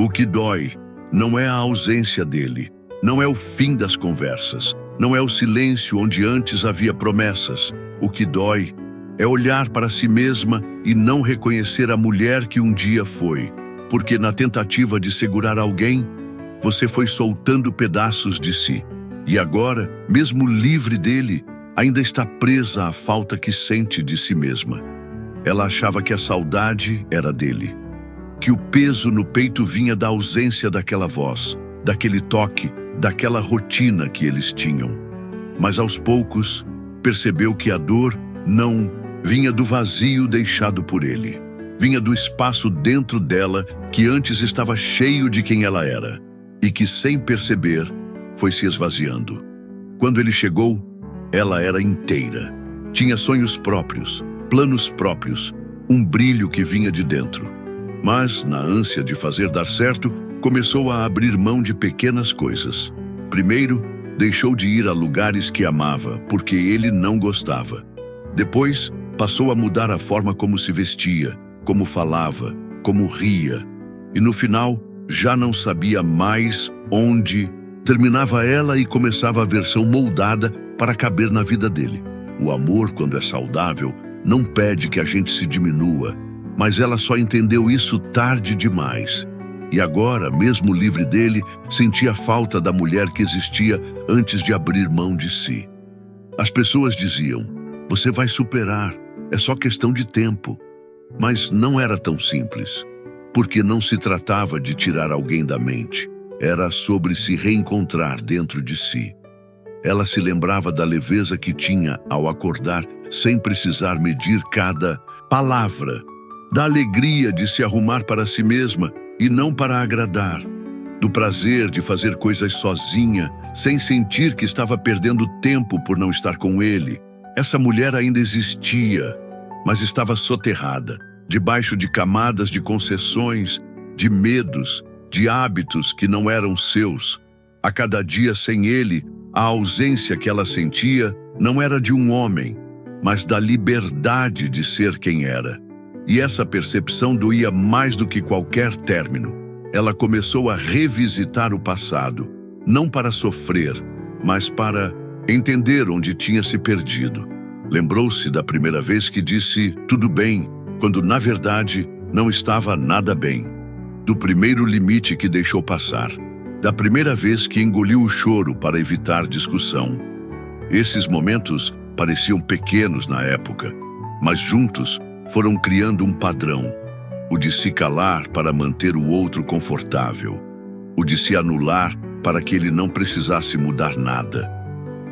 O que dói não é a ausência dele, não é o fim das conversas, não é o silêncio onde antes havia promessas. O que dói é olhar para si mesma e não reconhecer a mulher que um dia foi, porque na tentativa de segurar alguém, você foi soltando pedaços de si. E agora, mesmo livre dele, ainda está presa à falta que sente de si mesma. Ela achava que a saudade era dele, que o peso no peito vinha da ausência daquela voz, daquele toque, daquela rotina que eles tinham. Mas aos poucos, percebeu que a dor não vinha do vazio deixado por ele. Vinha do espaço dentro dela que antes estava cheio de quem ela era e que, sem perceber, foi se esvaziando. Quando ele chegou, ela era inteira. Tinha sonhos próprios, planos próprios, um brilho que vinha de dentro. Mas, na ânsia de fazer dar certo, começou a abrir mão de pequenas coisas. Primeiro, deixou de ir a lugares que amava, porque ele não gostava. Depois, passou a mudar a forma como se vestia, como falava, como ria. E no final, já não sabia mais onde terminava ela e começava a versão moldada para caber na vida dele. O amor, quando é saudável, não pede que a gente se diminua, mas ela só entendeu isso tarde demais. E agora, mesmo livre dele, sentia falta da mulher que existia antes de abrir mão de si. As pessoas diziam: "Você vai superar, é só questão de tempo." Mas não era tão simples, porque não se tratava de tirar alguém da mente. Era sobre se reencontrar dentro de si. Ela se lembrava da leveza que tinha ao acordar sem precisar medir cada palavra, da alegria de se arrumar para si mesma e não para agradar, do prazer de fazer coisas sozinha, sem sentir que estava perdendo tempo por não estar com ele. Essa mulher ainda existia, mas estava soterrada, debaixo de camadas de concessões, de medos, de hábitos que não eram seus. A cada dia sem ele, a ausência que ela sentia não era de um homem, mas da liberdade de ser quem era. E essa percepção doía mais do que qualquer término. Ela começou a revisitar o passado, não para sofrer, mas para entender onde tinha se perdido. Lembrou-se da primeira vez que disse "tudo bem", quando na verdade não estava nada bem. Do primeiro limite que deixou passar. Da primeira vez que engoliu o choro para evitar discussão. Esses momentos pareciam pequenos na época, mas juntos foram criando um padrão. O de se calar para manter o outro confortável. O de se anular para que ele não precisasse mudar nada.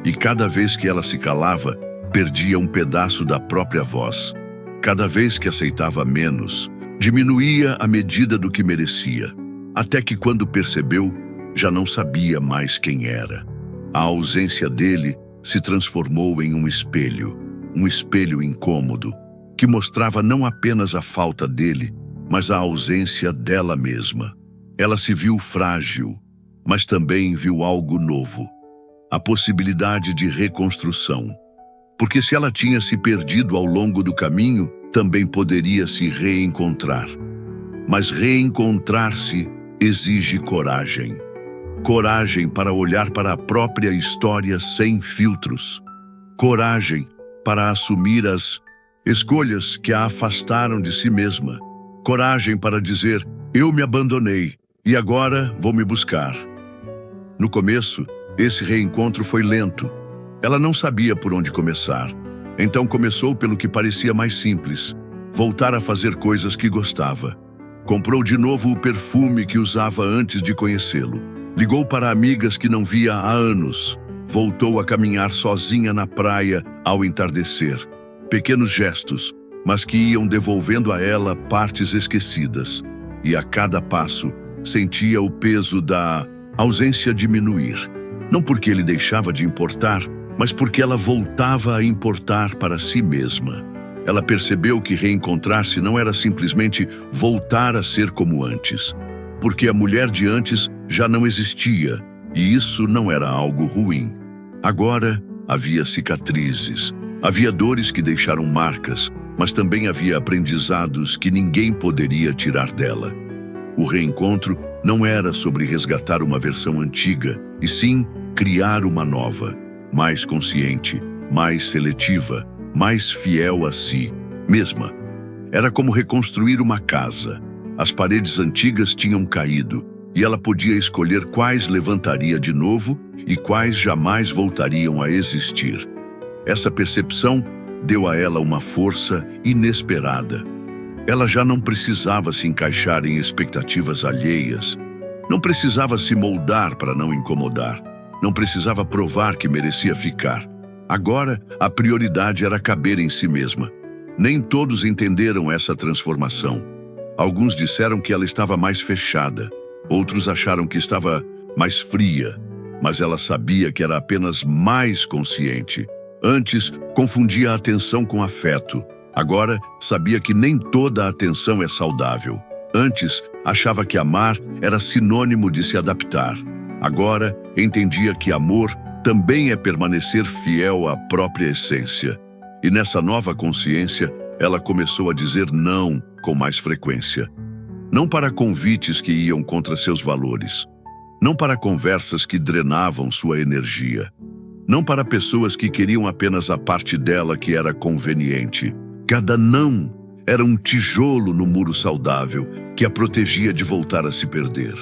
E cada vez que ela se calava, perdia um pedaço da própria voz. Cada vez que aceitava menos, diminuía a medida do que merecia. Até que quando percebeu, já não sabia mais quem era. A ausência dele se transformou em um espelho incômodo, que mostrava não apenas a falta dele, mas a ausência dela mesma. Ela se viu frágil, mas também viu algo novo, a possibilidade de reconstrução. Porque se ela tinha se perdido ao longo do caminho, também poderia se reencontrar. Mas reencontrar-se exige coragem. Coragem para olhar para a própria história sem filtros. Coragem para assumir as escolhas que a afastaram de si mesma. Coragem para dizer: "Eu me abandonei e agora vou me buscar." No começo, esse reencontro foi lento. Ela não sabia por onde começar. Então começou pelo que parecia mais simples: voltar a fazer coisas que gostava. Comprou de novo o perfume que usava antes de conhecê-lo. Ligou para amigas que não via há anos. Voltou a caminhar sozinha na praia ao entardecer. Pequenos gestos, mas que iam devolvendo a ela partes esquecidas. E a cada passo, sentia o peso da ausência diminuir. Não porque ele deixava de importar, mas porque ela voltava a importar para si mesma. Ela percebeu que reencontrar-se não era simplesmente voltar a ser como antes, porque a mulher de antes já não existia, e isso não era algo ruim. Agora havia cicatrizes, havia dores que deixaram marcas, mas também havia aprendizados que ninguém poderia tirar dela. O reencontro não era sobre resgatar uma versão antiga, e sim criar uma nova, mais consciente, mais seletiva, mais fiel a si mesma. Era como reconstruir uma casa. As paredes antigas tinham caído, e ela podia escolher quais levantaria de novo e quais jamais voltariam a existir. Essa percepção deu a ela uma força inesperada. Ela já não precisava se encaixar em expectativas alheias, não precisava se moldar para não incomodar, não precisava provar que merecia ficar. Agora, a prioridade era caber em si mesma. Nem todos entenderam essa transformação. Alguns disseram que ela estava mais fechada, outros acharam que estava mais fria, mas ela sabia que era apenas mais consciente. Antes, confundia a atenção com afeto. Agora, sabia que nem toda a atenção é saudável. Antes, achava que amar era sinônimo de se adaptar. Agora, entendia que amor também é permanecer fiel à própria essência. E nessa nova consciência, ela começou a dizer não com mais frequência. Não para convites que iam contra seus valores. Não para conversas que drenavam sua energia. Não para pessoas que queriam apenas a parte dela que era conveniente. Cada não era um tijolo no muro saudável que a protegia de voltar a se perder.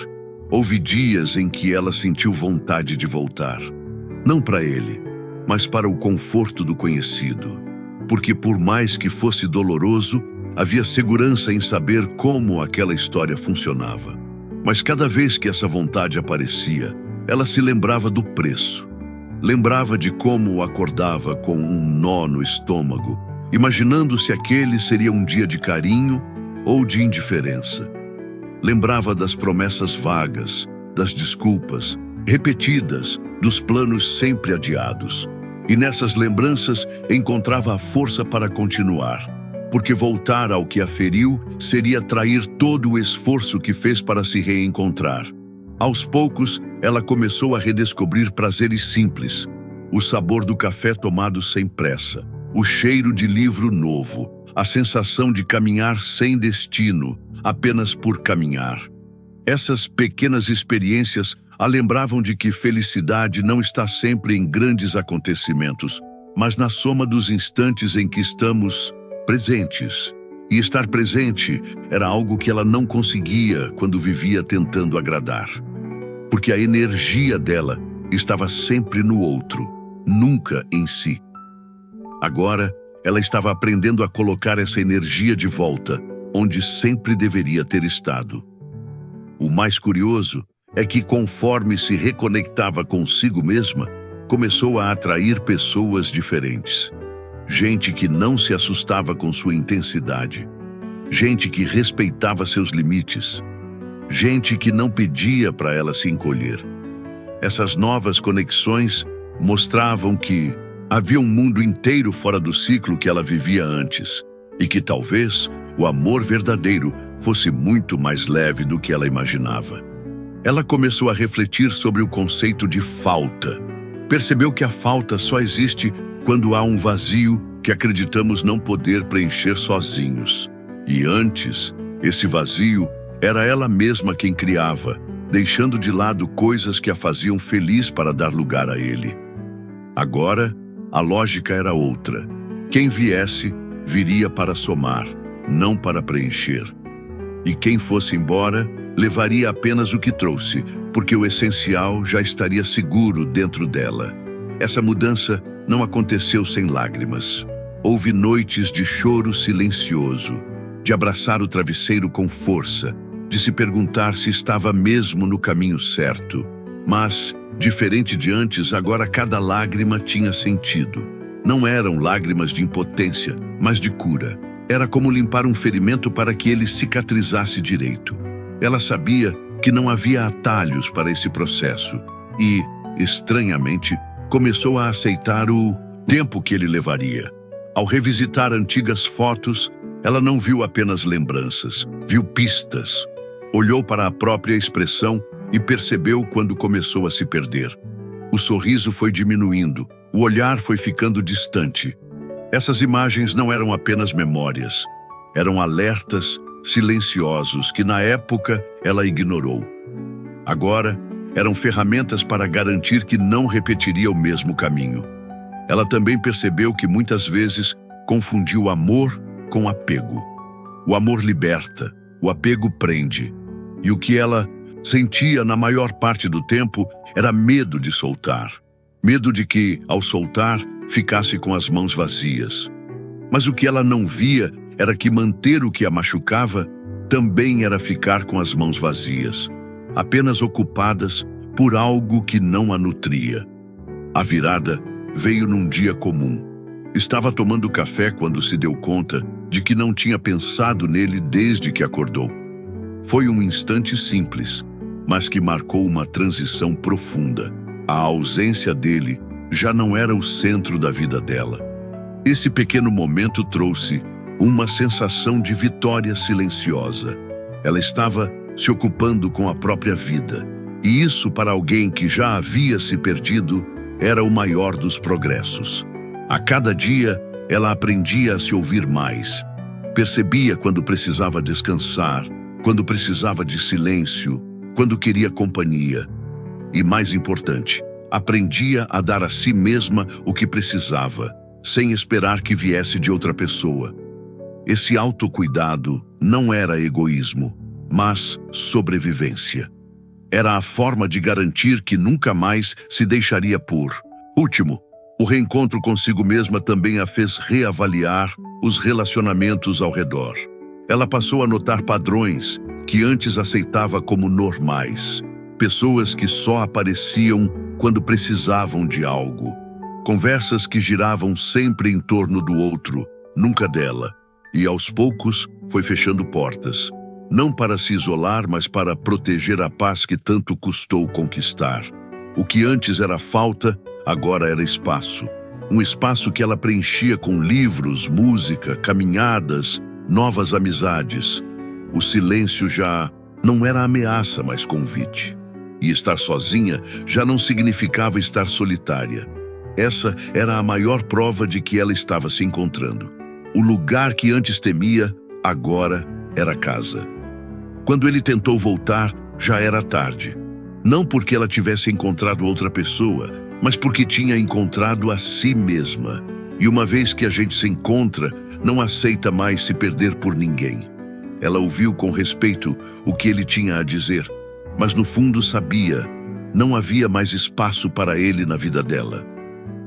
Houve dias em que ela sentiu vontade de voltar. Não para ele, mas para o conforto do conhecido. Porque por mais que fosse doloroso, havia segurança em saber como aquela história funcionava. Mas cada vez que essa vontade aparecia, ela se lembrava do preço. Lembrava de como acordava com um nó no estômago, imaginando se aquele seria um dia de carinho ou de indiferença. Lembrava das promessas vagas, das desculpas repetidas, dos planos sempre adiados. E nessas lembranças encontrava a força para continuar, porque voltar ao que a feriu seria trair todo o esforço que fez para se reencontrar. Aos poucos, ela começou a redescobrir prazeres simples, o sabor do café tomado sem pressa, o cheiro de livro novo, a sensação de caminhar sem destino, apenas por caminhar. Essas pequenas experiências a lembravam de que felicidade não está sempre em grandes acontecimentos, mas na soma dos instantes em que estamos presentes. E estar presente era algo que ela não conseguia quando vivia tentando agradar. Porque a energia dela estava sempre no outro, nunca em si. Agora, ela estava aprendendo a colocar essa energia de volta, onde sempre deveria ter estado. O mais curioso é que, conforme se reconectava consigo mesma, começou a atrair pessoas diferentes. Gente que não se assustava com sua intensidade. Gente que respeitava seus limites. Gente que não pedia para ela se encolher. Essas novas conexões mostravam que havia um mundo inteiro fora do ciclo que ela vivia antes, e que talvez o amor verdadeiro fosse muito mais leve do que ela imaginava. Ela começou a refletir sobre o conceito de falta. Percebeu que a falta só existe quando há um vazio que acreditamos não poder preencher sozinhos. E antes, esse vazio era ela mesma quem criava, deixando de lado coisas que a faziam feliz para dar lugar a ele. Agora, a lógica era outra. Quem viesse, viria para somar, não para preencher. E quem fosse embora, levaria apenas o que trouxe, porque o essencial já estaria seguro dentro dela. Essa mudança não aconteceu sem lágrimas. Houve noites de choro silencioso, de abraçar o travesseiro com força, de se perguntar se estava mesmo no caminho certo. Mas, diferente de antes, agora cada lágrima tinha sentido. Não eram lágrimas de impotência, mas de cura. Era como limpar um ferimento para que ele cicatrizasse direito. Ela sabia que não havia atalhos para esse processo e, estranhamente, começou a aceitar o tempo que ele levaria. Ao revisitar antigas fotos, ela não viu apenas lembranças, viu pistas. Olhou para a própria expressão e percebeu quando começou a se perder. O sorriso foi diminuindo, o olhar foi ficando distante. Essas imagens não eram apenas memórias, eram alertas silenciosos que na época ela ignorou. Agora, eram ferramentas para garantir que não repetiria o mesmo caminho. Ela também percebeu que muitas vezes confundiu amor com apego. O amor liberta, o apego prende. E o que ela sentia na maior parte do tempo era medo de soltar. Medo de que, ao soltar, ficasse com as mãos vazias. Mas o que ela não via era que manter o que a machucava também era ficar com as mãos vazias, apenas ocupadas por algo que não a nutria. A virada veio num dia comum. Estava tomando café quando se deu conta de que não tinha pensado nele desde que acordou. Foi um instante simples, mas que marcou uma transição profunda. A ausência dele já não era o centro da vida dela. Esse pequeno momento trouxe uma sensação de vitória silenciosa. Ela estava se ocupando com a própria vida. E isso, para alguém que já havia se perdido, era o maior dos progressos. A cada dia, ela aprendia a se ouvir mais. Percebia quando precisava descansar, quando precisava de silêncio, quando queria companhia. E, mais importante, aprendia a dar a si mesma o que precisava, sem esperar que viesse de outra pessoa. Esse autocuidado não era egoísmo, mas sobrevivência. Era a forma de garantir que nunca mais se deixaria por último. O reencontro consigo mesma também a fez reavaliar os relacionamentos ao redor. Ela passou a notar padrões que antes aceitava como normais. Pessoas que só apareciam quando precisavam de algo. Conversas que giravam sempre em torno do outro, nunca dela. E aos poucos foi fechando portas. Não para se isolar, mas para proteger a paz que tanto custou conquistar. O que antes era falta, agora era espaço. Um espaço que ela preenchia com livros, música, caminhadas, novas amizades. O silêncio já não era ameaça, mas convite. E estar sozinha já não significava estar solitária. Essa era a maior prova de que ela estava se encontrando. O lugar que antes temia, agora era casa. Quando ele tentou voltar, já era tarde. Não porque ela tivesse encontrado outra pessoa, mas porque tinha encontrado a si mesma. E uma vez que a gente se encontra, não aceita mais se perder por ninguém. Ela ouviu com respeito o que ele tinha a dizer, mas no fundo sabia, não havia mais espaço para ele na vida dela.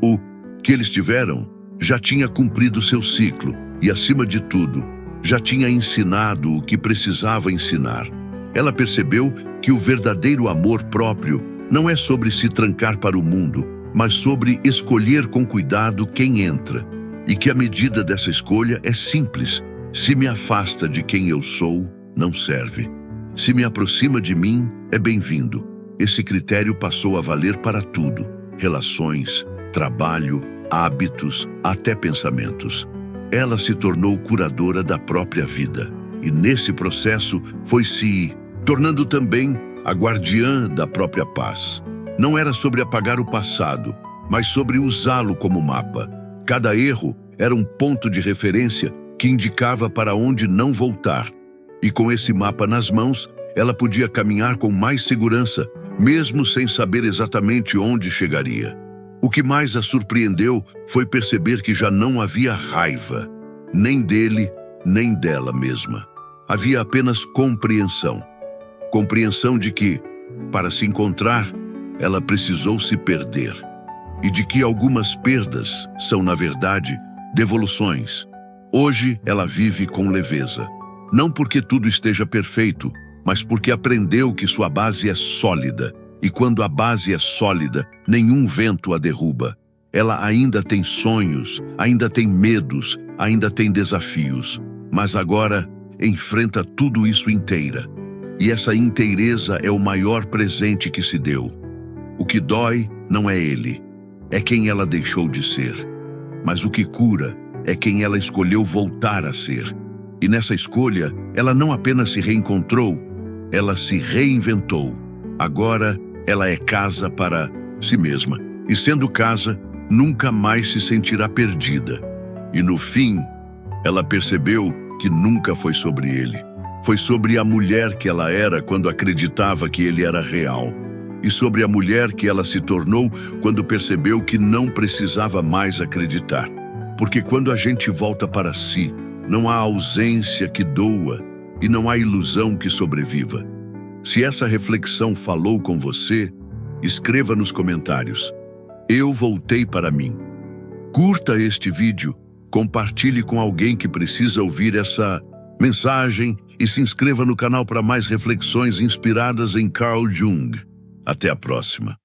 O que eles tiveram já tinha cumprido seu ciclo e, acima de tudo, já tinha ensinado o que precisava ensinar. Ela percebeu que o verdadeiro amor próprio não é sobre se trancar para o mundo, mas sobre escolher com cuidado quem entra. E que a medida dessa escolha é simples. Se me afasta de quem eu sou, não serve. Se me aproxima de mim, é bem-vindo. Esse critério passou a valer para tudo: relações, trabalho, hábitos, até pensamentos. Ela se tornou curadora da própria vida. E nesse processo foi se tornando também a guardiã da própria paz. Não era sobre apagar o passado, mas sobre usá-lo como mapa. Cada erro era um ponto de referência que indicava para onde não voltar. E com esse mapa nas mãos, ela podia caminhar com mais segurança, mesmo sem saber exatamente onde chegaria. O que mais a surpreendeu foi perceber que já não havia raiva, nem dele, nem dela mesma. Havia apenas compreensão. Compreensão de que, para se encontrar, ela precisou se perder. E de que algumas perdas são, na verdade, devoluções. Hoje ela vive com leveza. Não porque tudo esteja perfeito, mas porque aprendeu que sua base é sólida. E quando a base é sólida, nenhum vento a derruba. Ela ainda tem sonhos, ainda tem medos, ainda tem desafios. Mas agora enfrenta tudo isso inteira. E essa inteireza é o maior presente que se deu. O que dói não é ele, é quem ela deixou de ser. Mas o que cura é quem ela escolheu voltar a ser. E nessa escolha, ela não apenas se reencontrou, ela se reinventou. Agora, ela é casa para si mesma. E sendo casa, nunca mais se sentirá perdida. E no fim, ela percebeu que nunca foi sobre ele. Foi sobre a mulher que ela era quando acreditava que ele era real. E sobre a mulher que ela se tornou quando percebeu que não precisava mais acreditar. Porque quando a gente volta para si, não há ausência que doa e não há ilusão que sobreviva. Se essa reflexão falou com você, escreva nos comentários: eu voltei para mim. Curta este vídeo, compartilhe com alguém que precisa ouvir essa mensagem e se inscreva no canal para mais reflexões inspiradas em Carl Jung. Até a próxima.